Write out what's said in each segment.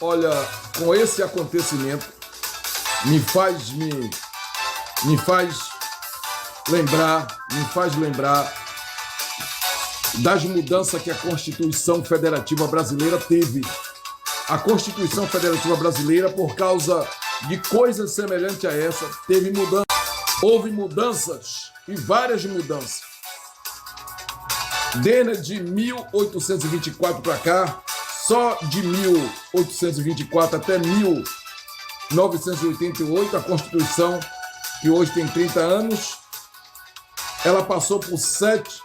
Olha, com esse acontecimento, me faz lembrar das mudanças que a Constituição Federativa Brasileira teve. A Constituição Federativa Brasileira, por causa de coisas semelhantes a essa, teve mudança. Houve mudanças e várias mudanças. Desde 1824 para cá, só de 1824 até 1988, a Constituição, que hoje tem 30 anos, ela passou por 7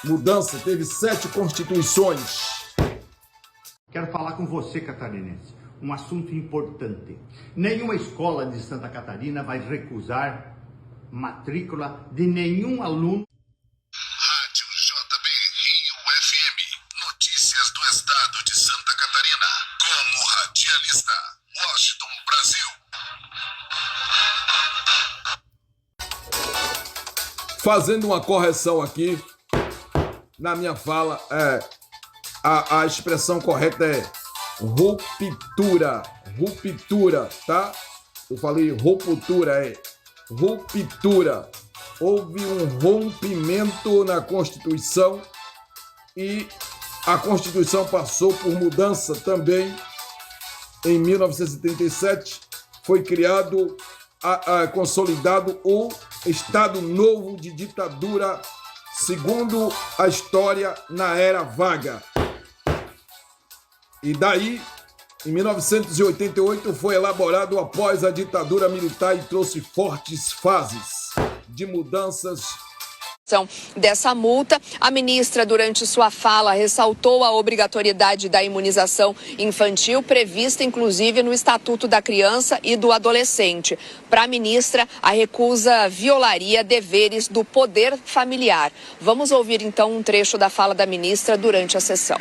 mudanças, teve 7 constituições. Quero falar com você, catarinense, um assunto importante. Nenhuma escola de Santa Catarina vai recusar matrícula de nenhum aluno. Rádio JB Rio FM, notícias do estado de Santa Catarina, como radialista, Washington, Brasil. Fazendo uma correção aqui, na minha fala, a expressão correta é ruptura, tá? Eu falei ruptura, é ruptura. Houve um rompimento na Constituição e a Constituição passou por mudança também. Em 1937 foi criado, consolidado o Estado Novo de Ditadura, segundo a história, na Era Vargas. E daí, em 1988, foi elaborado após a ditadura militar e trouxe fortes fases de mudanças. Dessa multa, a ministra, durante sua fala, ressaltou a obrigatoriedade da imunização infantil, prevista inclusive no Estatuto da Criança e do Adolescente. Para a ministra, a recusa violaria deveres do poder familiar. Vamos ouvir então um trecho da fala da ministra durante a sessão.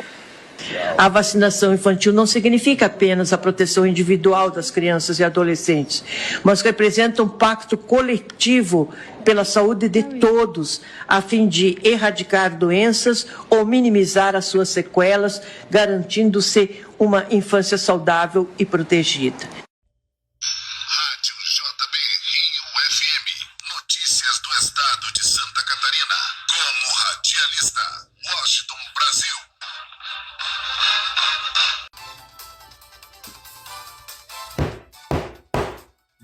A vacinação infantil não significa apenas a proteção individual das crianças e adolescentes, mas representa um pacto coletivo pela saúde de todos, a fim de erradicar doenças ou minimizar as suas sequelas, garantindo-se uma infância saudável e protegida. Rádio JB Rio FM, notícias do estado de Santa Catarina, como radialista, Washington, Brasil.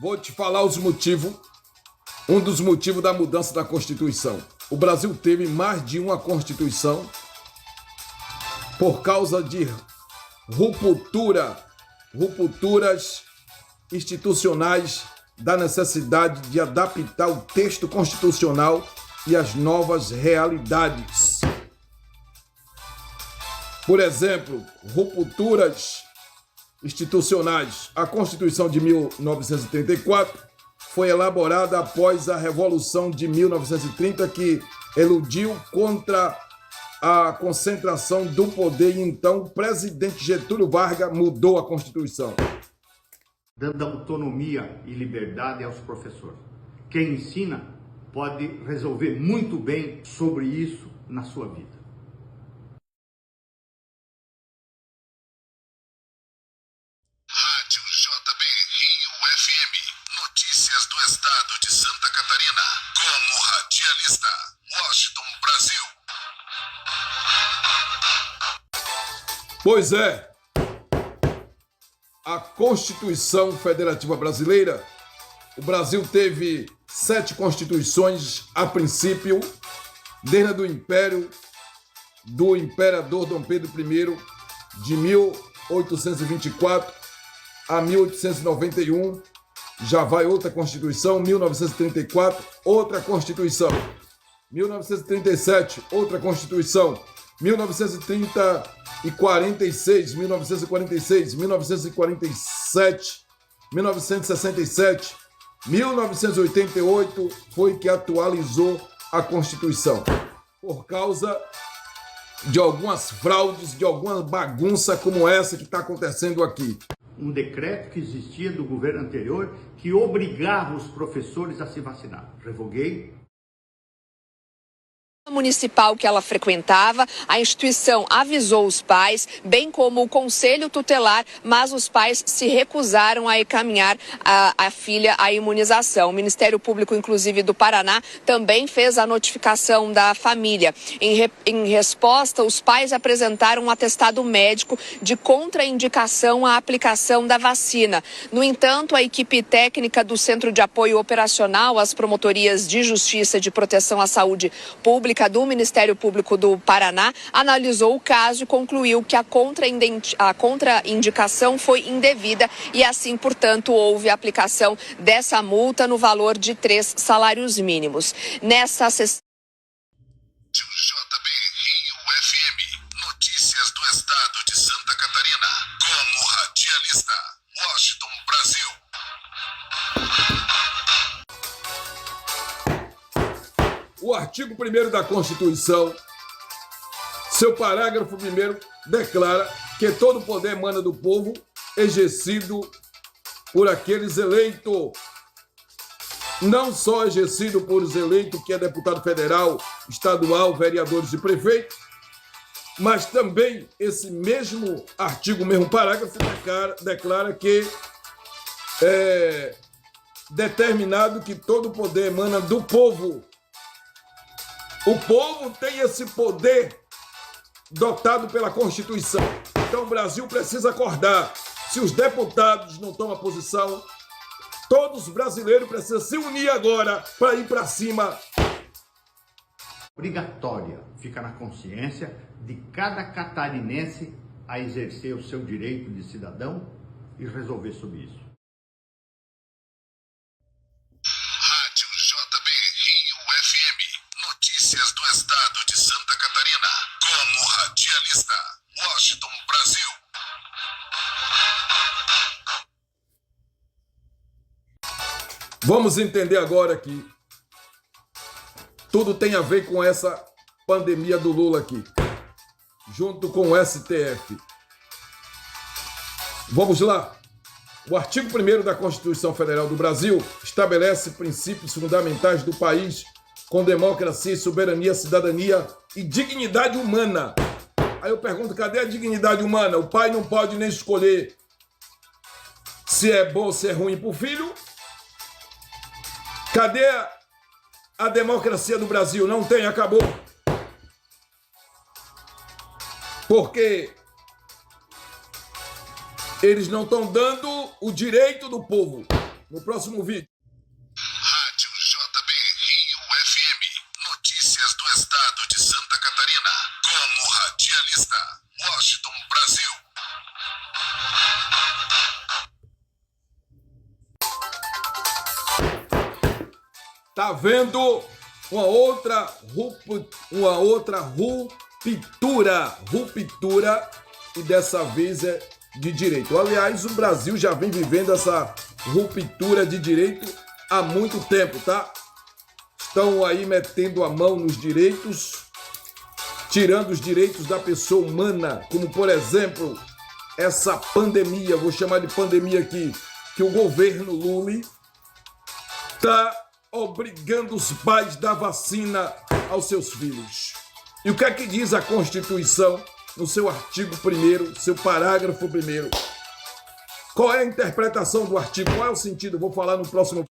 Vou te falar os motivos, um dos motivos da mudança da Constituição. O Brasil teve mais de uma Constituição por causa de rupturas institucionais, da necessidade de adaptar o texto constitucional e as novas realidades. Por exemplo, rupturas institucionais. A Constituição de 1934 foi elaborada após a Revolução de 1930, que eludiu contra a concentração do poder, e então o presidente Getúlio Vargas mudou a Constituição, Dando autonomia e liberdade aos professores. Quem ensina pode resolver muito bem sobre isso na sua vida. Rádio JB Rio FM, notícias do estado de Santa Catarina, como radialista, Washington, Brasil. Pois é, a Constituição Federativa Brasileira, o Brasil teve 7 constituições a princípio, desde o Império do Imperador Dom Pedro I, de 1824 a 1891, já vai outra Constituição, 1934, outra Constituição, 1937, outra Constituição, 1946, 1947, 1967, 1988 foi que atualizou a Constituição, por causa de algumas fraudes, de alguma bagunça como essa que está acontecendo aqui. Um decreto que existia do governo anterior que obrigava os professores a se vacinar. Revoguei. municipal que ela frequentava, a instituição avisou os pais, bem como o conselho tutelar, mas os pais se recusaram a encaminhar a filha à imunização. O Ministério Público, inclusive do Paraná, também fez a notificação da família. Em resposta, os pais apresentaram um atestado médico de contraindicação à aplicação da vacina. No entanto, a equipe técnica do Centro de Apoio Operacional às Promotorias de Justiça de Proteção à Saúde Pública do Ministério Público do Paraná analisou o caso e concluiu que a contraindicação foi indevida e assim, portanto, houve a aplicação dessa multa no valor de 3 salários mínimos. Nessa sessão... JB Rio FM, notícias do estado de Santa Catarina, como radialista, Washington, Brasil. O artigo 1º da Constituição, seu parágrafo 1º, declara que todo poder emana do povo, exercido por aqueles eleitos. Não só exercido por os eleitos, que é deputado federal, estadual, vereadores e prefeitos, mas também esse mesmo artigo, mesmo parágrafo, declara que é determinado que todo poder emana do povo. O povo tem esse poder dotado pela Constituição. Então o Brasil precisa acordar. Se os deputados não tomam posição, todos os brasileiros precisam se unir agora para ir para cima. Obrigatória fica na consciência de cada catarinense a exercer o seu direito de cidadão e resolver sobre isso. Rádio JB Rio FM, notícias do estado de Santa Catarina, como radialista, Washington, Brasil. Vamos entender agora que tudo tem a ver com essa pandemia do Lula aqui, junto com o STF. Vamos lá. O artigo 1º da Constituição Federal do Brasil estabelece princípios fundamentais do país com democracia, soberania, cidadania e dignidade humana. Aí eu pergunto, cadê a dignidade humana? O pai não pode nem escolher se é bom ou se é ruim para o filho. Cadê a democracia do Brasil? Não tem, acabou. Porque eles não estão dando o direito do povo. No próximo vídeo. Rádio JB Rio FM, notícias do estado de Santa Catarina, como radialista, Washington, Brasil. Tá vendo uma outra ruptura, e dessa vez é de direito. Aliás, o Brasil já vem vivendo essa ruptura de direito há muito tempo, tá? Estão aí metendo a mão nos direitos, tirando os direitos da pessoa humana, como por exemplo, essa pandemia, vou chamar de pandemia aqui, que o governo Lula tá obrigando os pais da vacina aos seus filhos. E o que é que diz a Constituição no seu artigo 1º, seu parágrafo 1º? Qual é a interpretação do artigo? Qual é o sentido? Vou falar no próximo